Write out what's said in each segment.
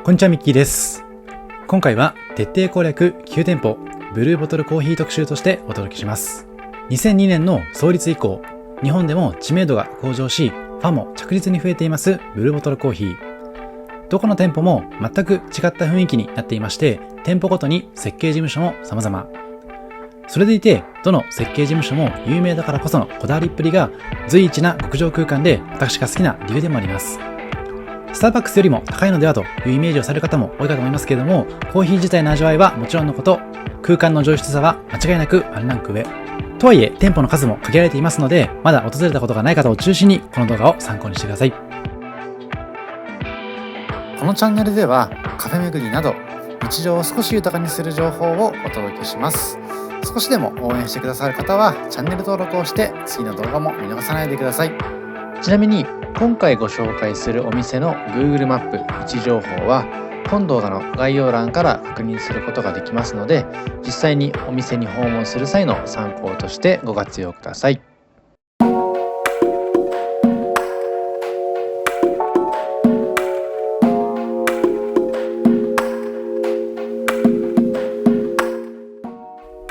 こんにちは、ミッキーです。今回は徹底攻略9店舗ブルーボトルコーヒー特集としてお届けします。2002年の創立以降、日本でも知名度が向上し、ファンも着実に増えていますブルーボトルコーヒー。どこの店舗も全く違った雰囲気になっていまして、店舗ごとに設計事務所も様々。それでいて、どの設計事務所も有名だからこそのこだわりっぷりが随一な極上空間で私が好きな理由でもあります。スターバックスよりも高いのではというイメージをされる方も多いかと思いますけれども、コーヒー自体の味わいはもちろんのこと、空間の上質さは間違いなくワンランク上。とはいえ、店舗の数も限られていますので、まだ訪れたことがない方を中心にこの動画を参考にしてください。このチャンネルではカフェ巡りなど日常を少し豊かにする情報をお届けします。少しでも応援してくださる方はチャンネル登録をして次の動画も見逃さないでください。ちなみに今回ご紹介するお店の Google マップ位置情報は本動画の概要欄から確認することができますので、実際にお店に訪問する際の参考としてご活用ください。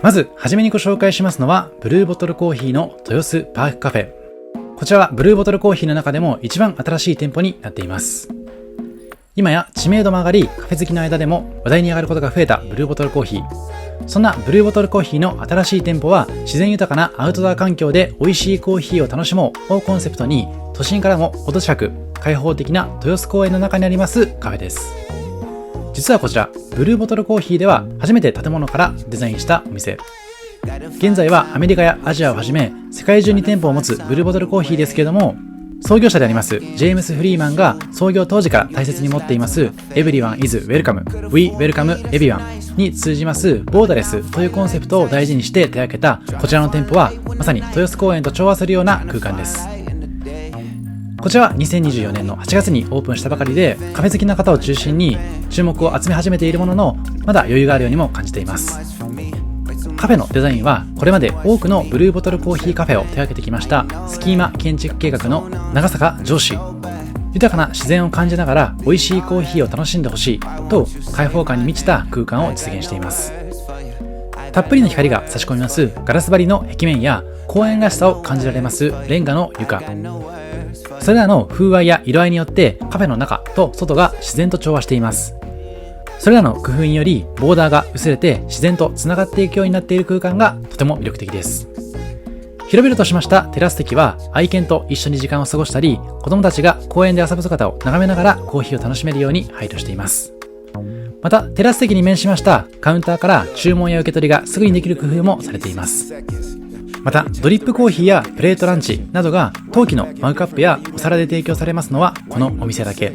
まずはじめにご紹介しますのはブルーボトルコーヒーの豊洲パークカフェ。こちらはブルーボトルコーヒーの中でも一番新しい店舗になっています。今や知名度も上がり、カフェ好きの間でも話題に上がることが増えたブルーボトルコーヒー。そんなブルーボトルコーヒーの新しい店舗は、自然豊かなアウトドア環境で美味しいコーヒーを楽しもうをコンセプトに、都心からも程近く開放的な豊洲公園の中にありますカフェです。実はこちらブルーボトルコーヒーでは初めて建物からデザインしたお店。現在はアメリカやアジアをはじめ世界中に店舗を持つブルーボトルコーヒーですけれども、創業者でありますジェームス・フリーマンが創業当時から大切に持っています Everyone is welcome, We welcome everyone に通じますボーダレスというコンセプトを大事にして手掛けたこちらの店舗は、まさに豊洲公園と調和するような空間です。こちらは2024年の8月にオープンしたばかりで、カフェ好きな方を中心に注目を集め始めているものの、まだ余裕があるようにも感じています。カフェのデザインはこれまで多くのブルーボトルコーヒーカフェを手掛けてきましたスキーマ建築計画の長坂上司。豊かな自然を感じながら美味しいコーヒーを楽しんでほしいと開放感に満ちた空間を実現しています。たっぷりの光が差し込みますガラス張りの壁面や公園らしさを感じられますレンガの床。それらの風合いや色合いによってカフェの中と外が自然と調和しています。それらの工夫によりボーダーが薄れて自然とつながっていくようになっている空間がとても魅力的です。広々としましたテラス席は愛犬と一緒に時間を過ごしたり、子供たちが公園で遊ぶ姿を眺めながらコーヒーを楽しめるように配慮しています。またテラス席に面しましたカウンターから注文や受け取りがすぐにできる工夫もされています。またドリップコーヒーやプレートランチなどが陶器のマグカップやお皿で提供されますのはこのお店だけ。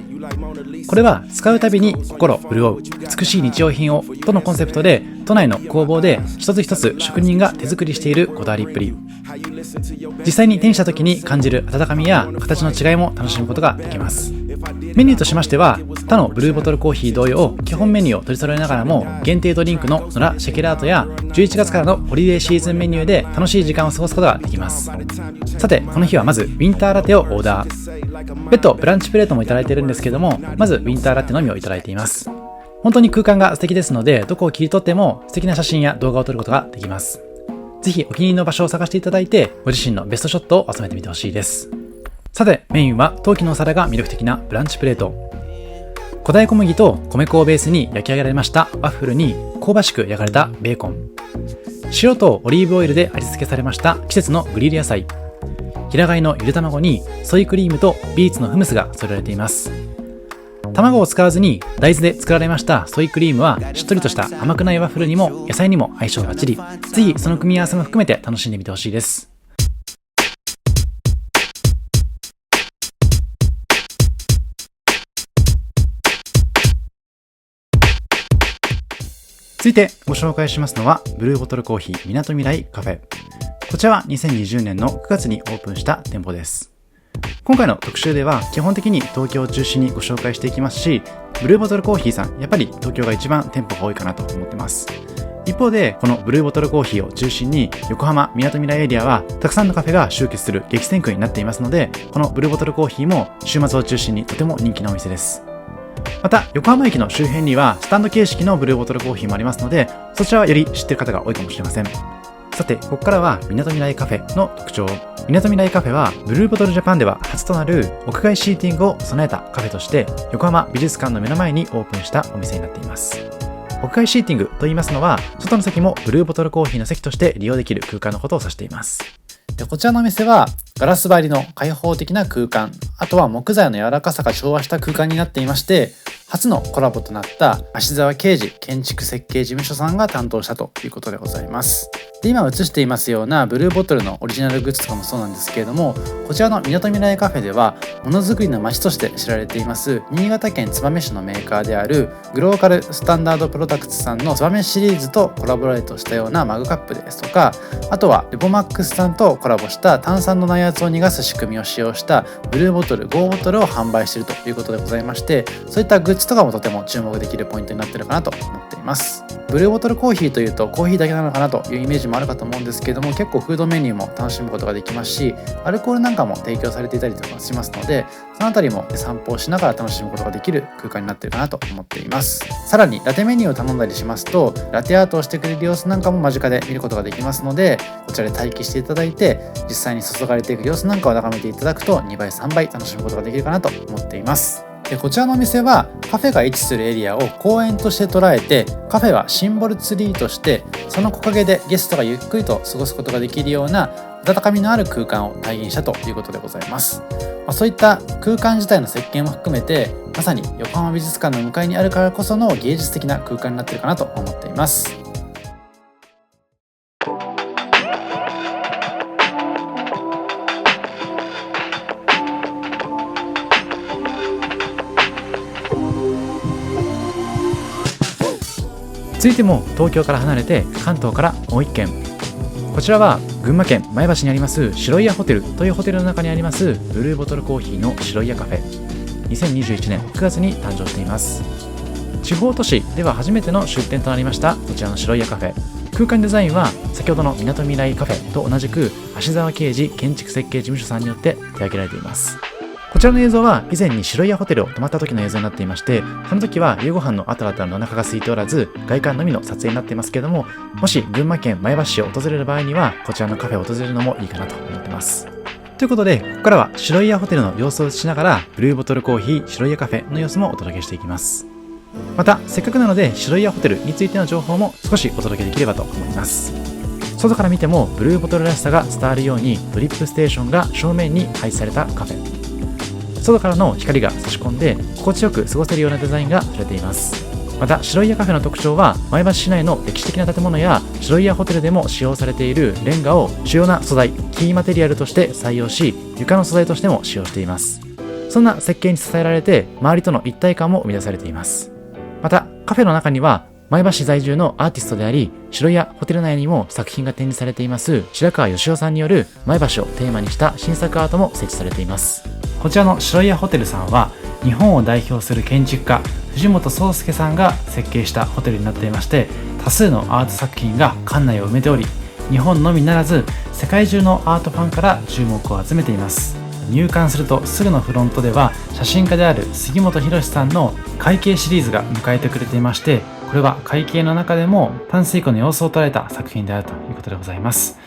これは使うたびに心潤う美しい日用品をとのコンセプトで、都内の工房で一つ一つ職人が手作りしているこだわりっぷり。実際に手にした時に感じる温かみや形の違いも楽しむことができます。メニューとしましては他のブルーボトルコーヒー同様基本メニューを取り揃えながらも、限定ドリンクの野良シェケラートや11月からのホリデーシーズンメニューで楽しい時間を過ごすことができます。さてこの日はまずウィンターラテをオーダー。別途ブランチプレートもいただいているんですけども、まずウィンターラテのみをいただいています。本当に空間が素敵ですので、どこを切り取っても素敵な写真や動画を撮ることができます。ぜひお気に入りの場所を探していただいて、ご自身のベストショットを集めてみてほしいです。さてメインは陶器のお皿が魅力的なブランチプレート。古代小麦と米粉をベースに焼き上げられましたワッフルに香ばしく焼かれたベーコン、塩とオリーブオイルで味付けされました季節のグリル野菜、平飼いのゆで卵にソイクリームとビーツのフムスが添えられています。卵を使わずに大豆で作られましたソイクリームはしっとりとした甘くないワッフルにも野菜にも相性バッチリ。ぜひその組み合わせも含めて楽しんでみてほしいです。続いてご紹介しますのはブルーボトルコーヒーみなとみらいカフェ。こちらは2020年の9月にオープンした店舗です。今回の特集では基本的に東京を中心にご紹介していきますし、ブルーボトルコーヒーさんやっぱり東京が一番店舗が多いかなと思ってます。一方でこのブルーボトルコーヒーを中心に横浜みなとみらいエリアはたくさんのカフェが集結する激戦区になっていますので、このブルーボトルコーヒーも週末を中心にとても人気なお店です。また、横浜駅の周辺にはスタンド形式のブルーボトルコーヒーもありますので、そちらはより知っている方が多いかもしれません。さて、ここからはみなとみらいカフェの特徴。みなとみらいカフェはブルーボトルジャパンでは初となる屋外シーティングを備えたカフェとして横浜美術館の目の前にオープンしたお店になっています。屋外シーティングと言いますのは、外の席もブルーボトルコーヒーの席として利用できる空間のことを指しています。でこちらのお店はガラス張りの開放的な空間、あとは木材の柔らかさが調和した空間になっていまして、初のコラボとなった芦沢啓二建築設計事務所さんが担当したということでございます。で今映していますようなブルーボトルのオリジナルグッズとかもそうなんですけれども、こちらのみなとみらいカフェではものづくりの街として知られています新潟県燕市のメーカーであるグローカルスタンダードプロダクツさんの燕シリーズとコラボレートしたようなマグカップですとか、あとはレボマックスさんとコラボした炭酸の内圧を逃がす仕組みを使用したブルーボトル5ボトルを販売しているということでございまして、そういったグッズとかもとても注目できるポイントになっているかなと思っています。ブルーボトルコーヒーというとコーヒーだけなのかなというイメージもあるかと思うんですけれども、結構フードメニューも楽しむことができますし、アルコールなんかも提供されていたりとかしますので、そのあたりも散歩をしながら楽しむことができる空間になっているかなと思っています。さらにラテメニューを頼んだりしますと、ラテアートをしてくれる様子なんかも間近で見ることができますので、こちらで待機していただいて実際に注がれていく様子なんかを眺めていただくと2倍3倍楽しむことができるかなと思っています。でこちらのお店はカフェが位置するエリアを公園として捉えて、カフェはシンボルツリーとしてその木陰でゲストがゆっくりと過ごすことができるような温かみのある空間を体現したということでございます。そういった空間自体の設計も含めて、まさに横浜美術館の向かいにあるからこその芸術的な空間になっているかなと思っています。続いても東京から離れて関東からもう一軒。こちらは群馬県前橋にあります白井屋ホテルというホテルの中にありますブルーボトルコーヒーの白井屋カフェ。2021年9月に誕生しています。地方都市では初めての出店となりましたこちらの白井屋カフェ。空間デザインは先ほどのみなとみらいカフェと同じく芦沢啓二建築設計事務所さんによって手掛けられています。こちらの映像は以前に白井屋ホテルを泊まった時の映像になっていまして、その時は夕ご飯の後だったのでお腹が空いておらず外観のみの撮影になっていますけれども、もし群馬県前橋市を訪れる場合にはこちらのカフェを訪れるのもいいかなと思っています。ということで、ここからは白井屋ホテルの様子を映しながらブルーボトルコーヒー白井屋カフェの様子もお届けしていきます。またせっかくなので白井屋ホテルについての情報も少しお届けできればと思います。外から見てもブルーボトルらしさが伝わるようにドリップステーションが正面に配置されたカフェ。外からの光が差し込んで心地よく過ごせるようなデザインがされています。また白井屋カフェの特徴は前橋市内の歴史的な建物や白井屋ホテルでも使用されているレンガを主要な素材キーマテリアルとして採用し、床の素材としても使用しています。そんな設計に支えられて周りとの一体感も生み出されています。またカフェの中には前橋市在住のアーティストであり白井屋ホテル内にも作品が展示されています白川義雄さんによる前橋をテーマにした新作アートも設置されています。こちらの白井屋ホテルさんは日本を代表する建築家藤本壮介さんが設計したホテルになっていまして、多数のアート作品が館内を埋めており、日本のみならず世界中のアートファンから注目を集めています。入館するとすぐのフロントでは写真家である杉本博さんの海景シリーズが迎えてくれていまして、これは海景の中でも淡水湖の様子を捉えた作品であるということでございます。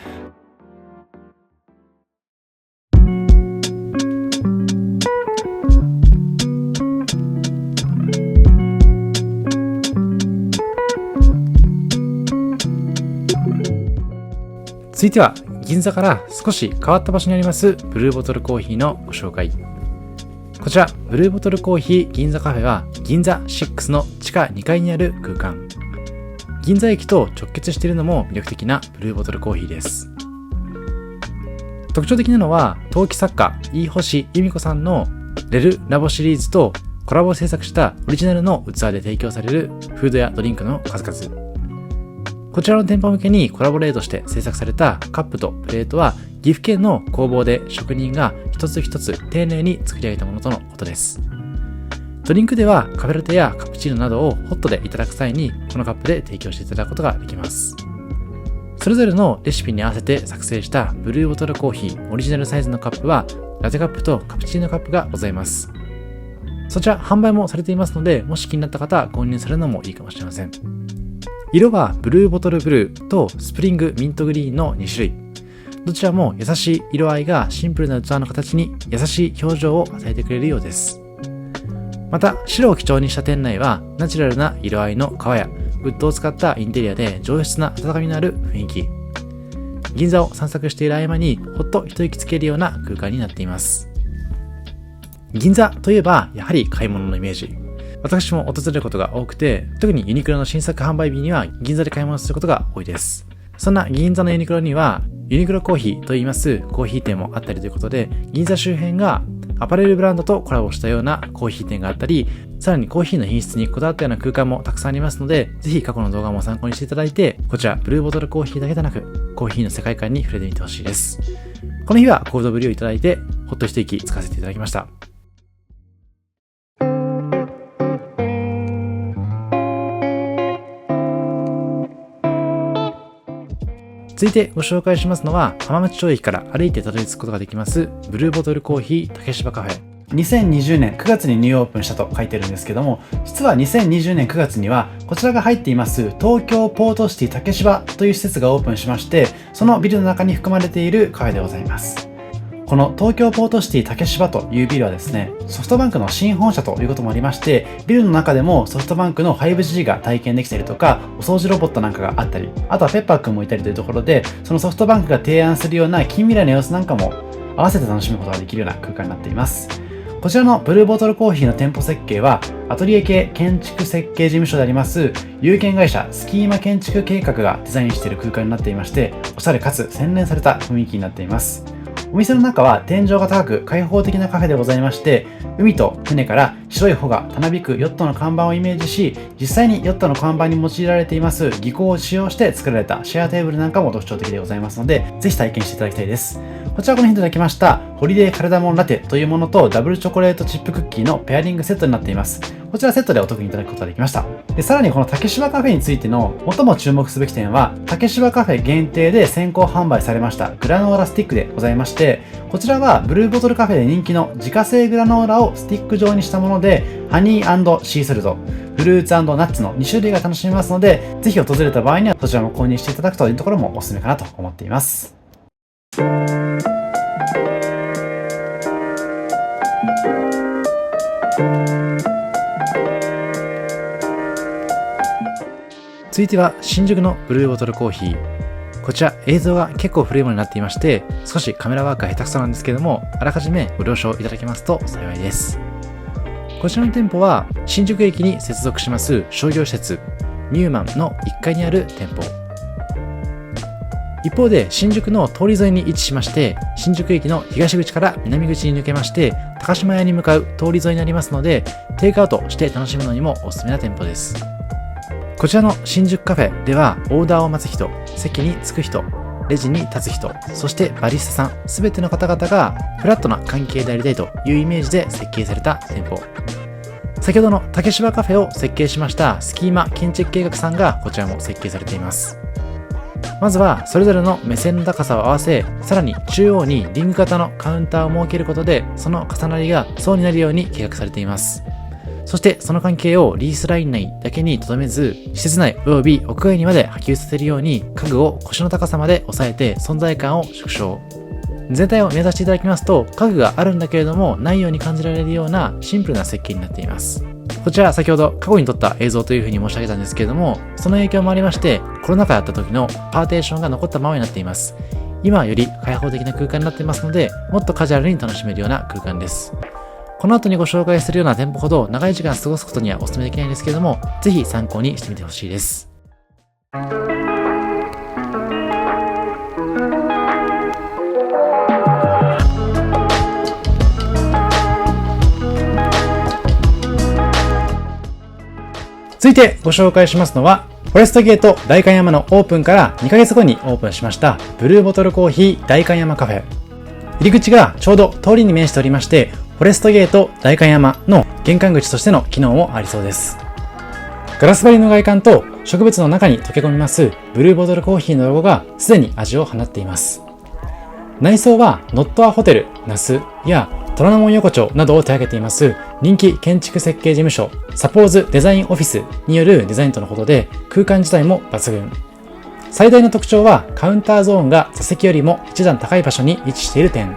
続いては銀座から少し変わった場所にありますブルーボトルコーヒーのご紹介。こちらブルーボトルコーヒー銀座カフェは銀座6の地下2階にある空間。銀座駅と直結しているのも魅力的なブルーボトルコーヒーです。特徴的なのは陶器作家飯星由美子さんのレルラボシリーズとコラボ制作したオリジナルの器で提供されるフードやドリンクの数々。こちらの店舗向けにコラボレートして制作されたカップとプレートは岐阜県の工房で職人が一つ一つ丁寧に作り上げたものとのことです。ドリンクではカフェラテやカプチーノなどをホットでいただく際にこのカップで提供していただくことができます。それぞれのレシピに合わせて作成したブルーボトルコーヒーオリジナルサイズのカップはラテカップとカプチーノカップがございます。そちら販売もされていますので、もし気になった方は購入されるのもいいかもしれません。色はブルーボトルブルーとスプリングミントグリーンの2種類。どちらも優しい色合いがシンプルな器の形に優しい表情を与えてくれるようです。また、白を基調にした店内はナチュラルな色合いの革やウッドを使ったインテリアで上質な温かみのある雰囲気。銀座を散策している合間にほっと一息つけるような空間になっています。銀座といえばやはり買い物のイメージ。私も訪れることが多くて、特にユニクロの新作販売日には銀座で買い物することが多いです。そんな銀座のユニクロにはユニクロコーヒーといいますコーヒー店もあったりということで、銀座周辺がアパレルブランドとコラボしたようなコーヒー店があったり、さらにコーヒーの品質にこだわったような空間もたくさんありますので、ぜひ過去の動画も参考にしていただいて、こちらブルーボトルコーヒーだけでなくコーヒーの世界観に触れてみてほしいです。この日はコールドブリューをいただいてほっと一息つかせていただきました。続いてご紹介しますのは、浜松町駅から歩いてたどり着くことができますブルーボトルコーヒー竹芝カフェ。2020年9月にニューオープンしたと書いてるんですけども、実は2020年9月にはこちらが入っています東京ポートシティ竹芝という施設がオープンしまして、そのビルの中に含まれているカフェでございます。この東京ポートシティ竹芝というビルはですね、ソフトバンクの新本社ということもありまして、ビルの中でもソフトバンクの 5G が体験できたりとか、お掃除ロボットなんかがあったり、あとはペッパーくんもいたりというところで、そのソフトバンクが提案するような近未来の様子なんかも合わせて楽しむことができるような空間になっています。こちらのブルーボトルコーヒーの店舗設計は、アトリエ系建築設計事務所であります有限会社スキーマ建築計画がデザインしている空間になっていまして、おしゃれかつ洗練された雰囲気になっています。お店の中は天井が高く開放的なカフェでございまして、海と船から白い帆がたなびくヨットの看板をイメージし、実際にヨットの看板に用いられています技巧を使用して作られたシェアテーブルなんかも特徴的でございますので、ぜひ体験していただきたいです。こちらこの日いただきましたホリデーカルダモンラテというものとダブルチョコレートチップクッキーのペアリングセットになっています。こちらセットでお得にいただくことができました。で、さらにこの竹芝カフェについての最も注目すべき点は、竹芝カフェ限定で先行販売されましたグラノーラスティックでございまして、こちらはブルーボトルカフェで人気の自家製グラノーラをスティック状にしたもので、ハニー&シーソルト、フルーツ&ナッツの2種類が楽しめますので、ぜひ訪れた場合にはそちらも購入していただくというところもおすすめかなと思っています。続いては新宿のブルーボトルコーヒー。こちら映像が結構古いものになっていまして、少しカメラワークが下手くそなんですけども、あらかじめご了承いただけますと幸いです。こちらの店舗は新宿駅に接続します商業施設ニューマンの1階にある店舗。一方で新宿の通り沿いに位置しまして、新宿駅の東口から南口に抜けまして高島屋に向かう通り沿いになりますので、テイクアウトして楽しむのにもおすすめな店舗です。こちらの新宿カフェでは、オーダーを待つ人、席に着く人、レジに立つ人、そしてバリスタさん、すべての方々がフラットな関係でありたいというイメージで設計された店舗。先ほどの竹芝カフェを設計しましたスキーマ建築計画さんがこちらも設計されています。まずはそれぞれの目線の高さを合わせ、さらに中央にリング型のカウンターを設けることで、その重なりが層になるように計画されています。そしてその関係をリースライン内だけに留めず、施設内及び屋外にまで波及させるように家具を腰の高さまで抑えて存在感を縮小。全体を目指していただきますと、家具があるんだけれどもないように感じられるようなシンプルな設計になっています。こちら先ほど過去に撮った映像というふうに申し上げたんですけれども、その影響もありましてコロナ禍だった時のパーテーションが残ったままになっています。今はより開放的な空間になっていますので、もっとカジュアルに楽しめるような空間です。この後にご紹介するような店舗ほど長い時間過ごすことにはお勧めできないんですけれども、ぜひ参考にしてみてほしいです。続いてご紹介しますのは、フォレストゲート代官山のオープンから2ヶ月後にオープンしましたブルーボトルコーヒー代官山カフェ。入り口がちょうど通りに面しておりまして、フォレストゲート代官山の玄関口としての機能もありそうです。ガラス張りの外観と植物の中に溶け込みますブルーボトルコーヒーのロゴがすでに味を放っています。内装はノットアホテル那須や虎ノ門横丁などを手掛けています人気建築設計事務所サポーズデザインオフィスによるデザインとのことで、空間自体も抜群。最大の特徴はカウンターゾーンが座席よりも一段高い場所に位置している点。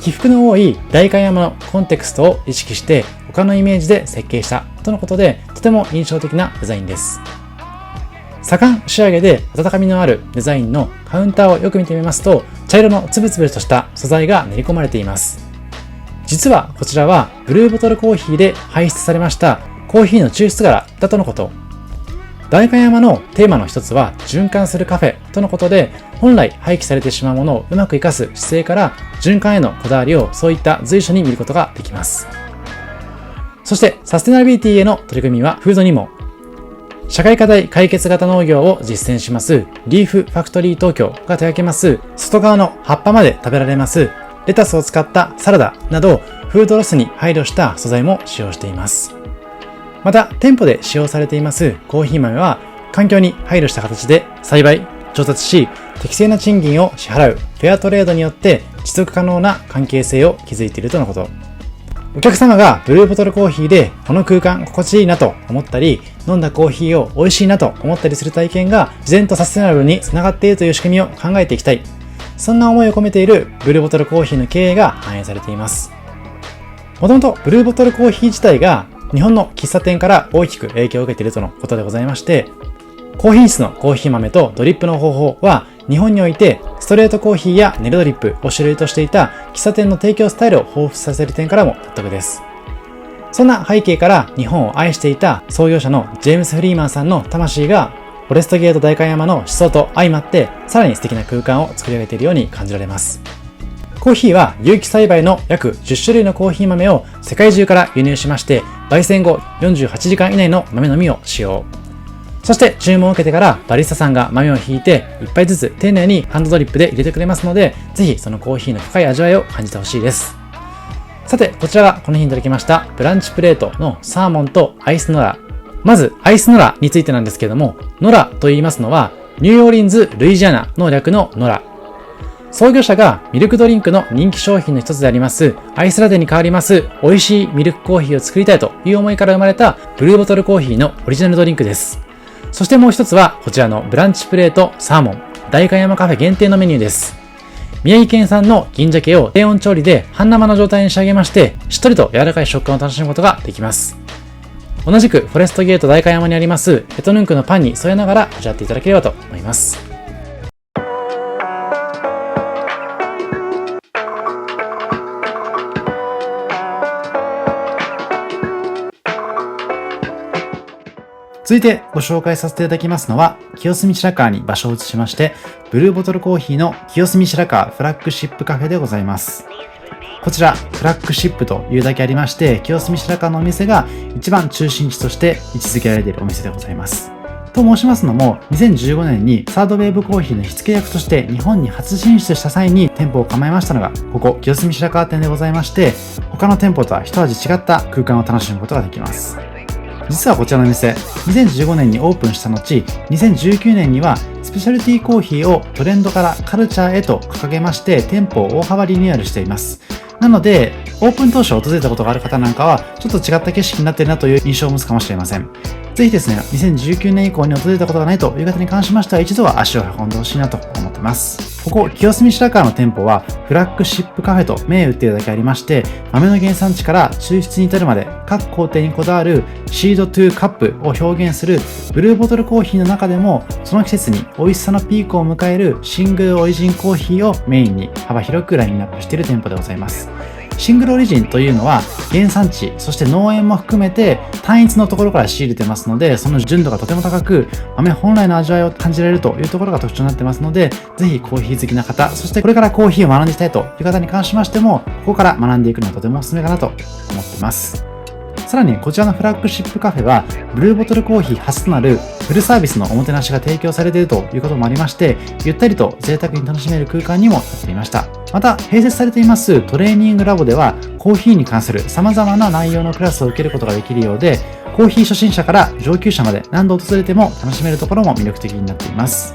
起伏の多い代官山のコンテクストを意識して他のイメージで設計したとのことで、とても印象的なデザインです。左官仕上げで温かみのあるデザインのカウンターをよく見てみますと、茶色のつぶつぶとした素材が練り込まれています。実はこちらはブルーボトルコーヒーで排出されましたコーヒーの抽出柄だとのこと。代官山のテーマの一つは循環するカフェとのことで、本来廃棄されてしまうものをうまく生かす姿勢から循環へのこだわりをそういった随所に見ることができます。そしてサステナビリティへの取り組みはフードにも。社会課題解決型農業を実践しますリーフファクトリー東京が手掛けます外側の葉っぱまで食べられますレタスを使ったサラダなど、フードロスに配慮した素材も使用しています。また店舗で使用されていますコーヒー豆は環境に配慮した形で栽培、調達し、適正な賃金を支払うフェアトレードによって持続可能な関係性を築いているとのこと。お客様がブルーボトルコーヒーでこの空間心地いいなと思ったり、飲んだコーヒーを美味しいなと思ったりする体験が自然とサステナブルにつながっているという仕組みを考えていきたい。そんな思いを込めているブルーボトルコーヒーの経営が反映されています。もともとブルーボトルコーヒー自体が日本の喫茶店から大きく影響を受けているとのことでございまして、高品質のコーヒー豆とドリップの方法は日本においてストレートコーヒーやネルドリップを主流としていた喫茶店の提供スタイルを彷彿させる点からも納得です。そんな背景から日本を愛していた創業者のジェームス・フリーマンさんの魂がフォレストゲート代官山の思想と相まってさらに素敵な空間を作り上げているように感じられます。コーヒーは有機栽培の約10種類のコーヒー豆を世界中から輸入しまして、焙煎後48時間以内の豆のみを使用。そして注文を受けてからバリスタさんが豆をひいて一杯ずつ丁寧にハンドドリップで入れてくれますので、ぜひそのコーヒーの深い味わいを感じてほしいです。さて、こちらがこの日にいただきましたブランチプレートのサーモンとアイスノラ。まずアイスノラについてなんですけれども、ノラと言いますのはニューオーリンズ・ルイジアナの略のノラ。創業者がミルクドリンクの人気商品の一つでありますアイスラテに代わります美味しいミルクコーヒーを作りたいという思いから生まれたブルーボトルコーヒーのオリジナルドリンクです。そしてもう一つはこちらのブランチプレートサーモン代官山カフェ限定のメニューです。宮城県産の銀鮭を低温調理で半生の状態に仕上げまして、しっとりと柔らかい食感を楽しむことができます。同じくフォレストゲート代官山にありますエトヌンクのパンに添えながら味わっていただければと思います。続いてご紹介させていただきますのは、清澄白河に場所を移しまして、ブルーボトルコーヒーの清澄白河フラッグシップカフェでございます。こちら、フラッグシップというだけありまして、清澄白河のお店が一番中心地として位置づけられているお店でございます。と申しますのも、2015年にサードウェーブコーヒーの火付け役として日本に初進出した際に店舗を構えましたのが、ここ清澄白河店でございまして、他の店舗とは一味違った空間を楽しむことができます。実はこちらの店、2015年にオープンした後、2019年にはスペシャルティーコーヒーをトレンドからカルチャーへと掲げまして、店舗を大幅リニューアルしています。なので、オープン当初訪れたことがある方なんかは、ちょっと違った景色になっているなという印象を持つかもしれません。ぜひですね、2019年以降に訪れたことがないという方に関しましては、一度は足を運んでほしいなと思っています。ここ、清澄白河の店舗は、フラッグシップカフェと銘打っているだけありまして、豆の原産地から抽出に至るまで、各工程にこだわるシードトゥーカップを表現するブルーボトルコーヒーの中でも、その季節に美味しさのピークを迎えるシングルオリジンコーヒーをメインに幅広くラインナップしている店舗でございます。シングルオリジンというのは原産地、そして農園も含めて単一のところから仕入れてますので、その純度がとても高く、豆本来の味わいを感じられるというところが特徴になってますので、ぜひコーヒー好きな方、そしてこれからコーヒーを学んでいきたいという方に関しましても、ここから学んでいくのはとてもおすすめかなと思っています。さらにこちらのフラッグシップカフェはブルーボトルコーヒー初となるフルサービスのおもてなしが提供されているということもありまして、ゆったりと贅沢に楽しめる空間にもなっていました。また併設されていますトレーニングラボではコーヒーに関する様々な内容のクラスを受けることができるようで、コーヒー初心者から上級者まで何度訪れても楽しめるところも魅力的になっています。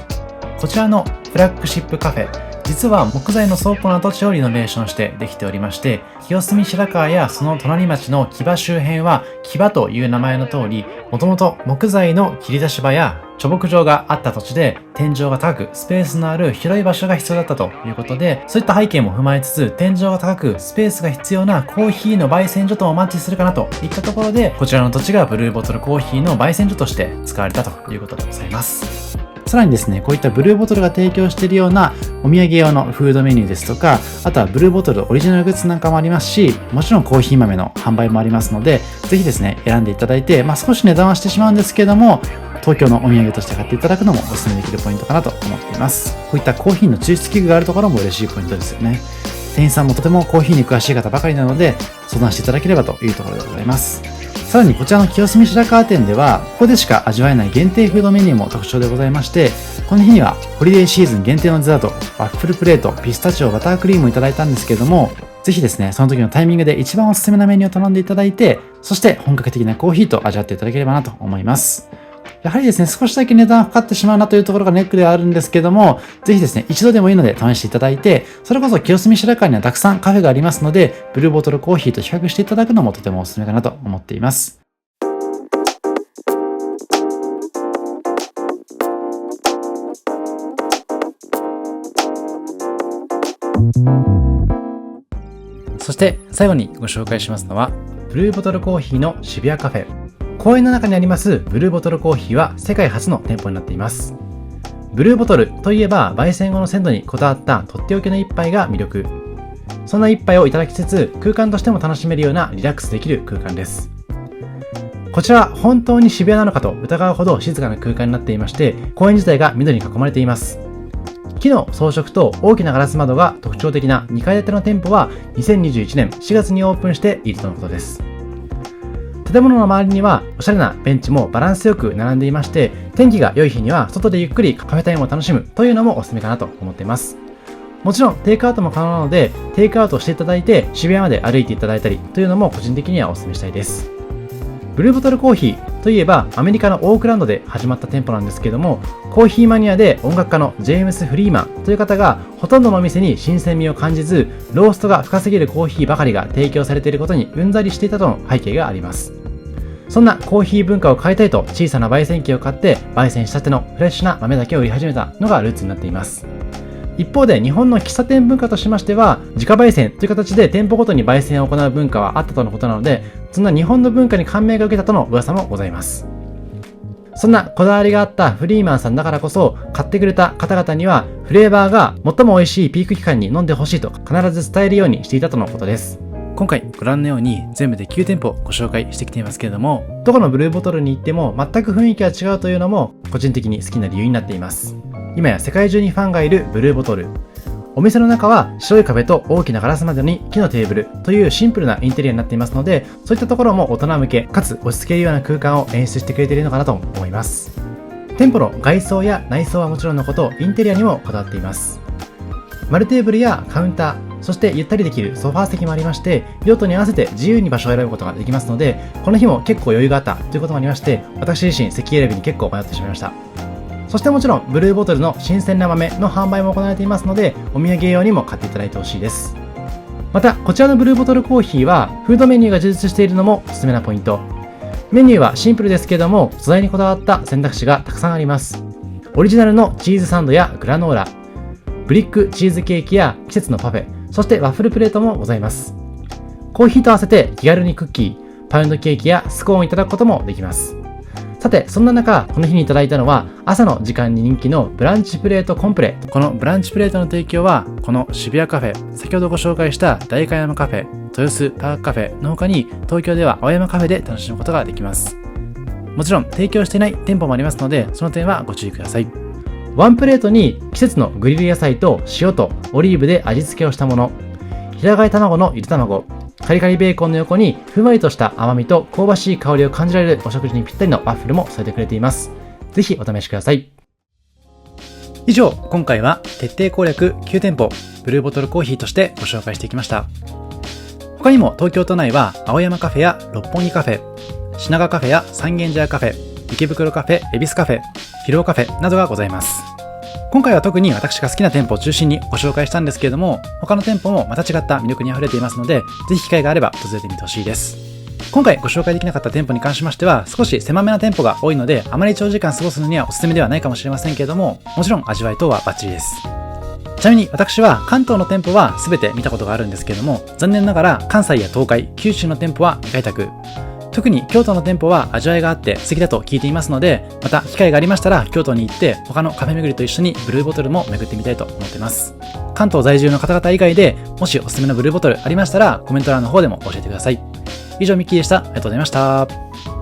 こちらのフラッグシップカフェ実は木材の倉庫の跡地をリノベーションしてできておりまして、清澄白河やその隣町の木場周辺は木場という名前の通り、もともと木材の切り出し場や貯木場があった土地で、天井が高くスペースのある広い場所が必要だったということで、そういった背景も踏まえつつ、天井が高くスペースが必要なコーヒーの焙煎所ともマッチするかなといったところで、こちらの土地がブルーボトルコーヒーの焙煎所として使われたということでございます。さらにですね、こういったブルーボトルが提供しているようなお土産用のフードメニューですとか、あとはブルーボトルオリジナルグッズなんかもありますし、もちろんコーヒー豆の販売もありますので、ぜひですね、選んでいただいて、少し値段はしてしまうんですけども、東京のお土産として買っていただくのもお勧めできるポイントかなと思っています。こういったコーヒーの抽出器具があるところも嬉しいポイントですよね。店員さんもとてもコーヒーに詳しい方ばかりなので、相談していただければというところでございます。さらにこちらの清澄白河店では、ここでしか味わえない限定フードメニューも特徴でございまして、この日にはホリデーシーズン限定のデザート、ワッフルプレート、ピスタチオ、バタークリームをいただいたんですけれども、ぜひですね、その時のタイミングで一番おすすめなメニューを頼んでいただいて、そして本格的なコーヒーと味わっていただければなと思います。やはりですね、少しだけ値段がかかってしまうなというところがネックではあるんですけども、ぜひですね、一度でもいいので試していただいて、それこそ清澄白河にはたくさんカフェがありますので、ブルーボトルコーヒーと比較していただくのもとてもおすすめかなと思っています。そして最後にご紹介しますのは、ブルーボトルコーヒーの渋谷カフェ。公園の中にありますブルーボトルコーヒーは世界初の店舗になっています。ブルーボトルといえば焙煎後の鮮度にこだわったとっておきの一杯が魅力。そんな一杯をいただきつつ空間としても楽しめるようなリラックスできる空間です。こちらは本当に渋谷なのかと疑うほど静かな空間になっていまして、公園自体が緑に囲まれています。木の装飾と大きなガラス窓が特徴的な2階建ての店舗は2021年4月にオープンしているとのことです。建物の周りにはおしゃれなベンチもバランスよく並んでいまして、天気が良い日には外でゆっくりカフェタイムを楽しむというのもおすすめかなと思っています。もちろんテイクアウトも可能なので、テイクアウトしていただいて渋谷まで歩いていただいたりというのも個人的にはおすすめしたいです。ブルーボトルコーヒーといえばアメリカのオークランドで始まった店舗なんですけども、コーヒーマニアで音楽家のジェームス・フリーマンという方がほとんどのお店に新鮮味を感じず、ローストが深すぎるコーヒーばかりが提供されていることにうんざりしていたとの背景があります。そんなコーヒー文化を変えたいと小さな焙煎機を買って焙煎したてのフレッシュな豆だけを売り始めたのがルーツになっています。一方で日本の喫茶店文化としましては、自家焙煎という形で店舗ごとに焙煎を行う文化はあったとのことなので、そんな日本の文化に感銘が受けたとの噂もございます。そんなこだわりがあったフリーマンさんだからこそ、買ってくれた方々にはフレーバーが最も美味しいピーク期間に飲んでほしいと必ず伝えるようにしていたとのことです。今回ご覧のように全部で9店舗ご紹介してきていますけれども、どこのブルーボトルに行っても全く雰囲気が違うというのも個人的に好きな理由になっています。今や世界中にファンがいるブルーボトル。お店の中は白い壁と大きなガラス窓に木のテーブルというシンプルなインテリアになっていますので、そういったところも大人向けかつ落ち着けるような空間を演出してくれているのかなと思います。店舗の外装や内装はもちろんのこと、インテリアにもこだわっています。丸テーブルやカウンター、そしてゆったりできるソファー席もありまして、用途に合わせて自由に場所を選ぶことができますので、この日も結構余裕があったということもありまして、私自身席選びに結構迷ってしまいました。そしてもちろんブルーボトルの新鮮な豆の販売も行われていますので、お土産用にも買っていただいてほしいです。またこちらのブルーボトルコーヒーはフードメニューが充実しているのもおすすめなポイント。メニューはシンプルですけれども、素材にこだわった選択肢がたくさんあります。オリジナルのチーズサンドやグラノーラ、ブリックチーズケーキや季節のパフェ、そしてワッフルプレートもございます。コーヒーと合わせて気軽にクッキー、パウンドケーキやスコーンをいただくこともできます。さて、そんな中、この日にいただいたのは朝の時間に人気のブランチプレートコンプレ。このブランチプレートの提供は、この渋谷カフェ、先ほどご紹介した代官山カフェ、豊洲パークカフェの他に、東京では青山カフェで楽しむことができます。もちろん提供していない店舗もありますので、その点はご注意ください。ワンプレートに季節のグリル野菜と塩とオリーブで味付けをしたもの、平飼い卵のゆで卵、カリカリベーコンの横にふんわりとした甘みと香ばしい香りを感じられるお食事にぴったりのワッフルも添えてくれています。ぜひお試しください。以上、今回は徹底攻略9店舗ブルーボトルコーヒーとしてご紹介してきました。他にも東京都内は青山カフェや六本木カフェ、品川カフェや三軒茶屋カフェ、池袋カフェ、恵比寿カフェ、広尾カフェなどがございます。今回は特に私が好きな店舗を中心にご紹介したんですけれども、他の店舗もまた違った魅力に溢れていますので、ぜひ機会があれば訪れてみてほしいです。今回ご紹介できなかった店舗に関しましては、少し狭めな店舗が多いので、あまり長時間過ごすのにはおすすめではないかもしれませんけれども、もちろん味わい等はバッチリです。ちなみに私は関東の店舗は全て見たことがあるんですけれども、残念ながら関西や東海、九州の店舗は未開拓。特に京都の店舗は味わいがあって素敵だと聞いていますので、また機会がありましたら京都に行って他のカフェ巡りと一緒にブルーボトルも巡ってみたいと思っています。関東在住の方々以外でもしおすすめのブルーボトルありましたらコメント欄の方でも教えてください。以上ミッキーでした。ありがとうございました。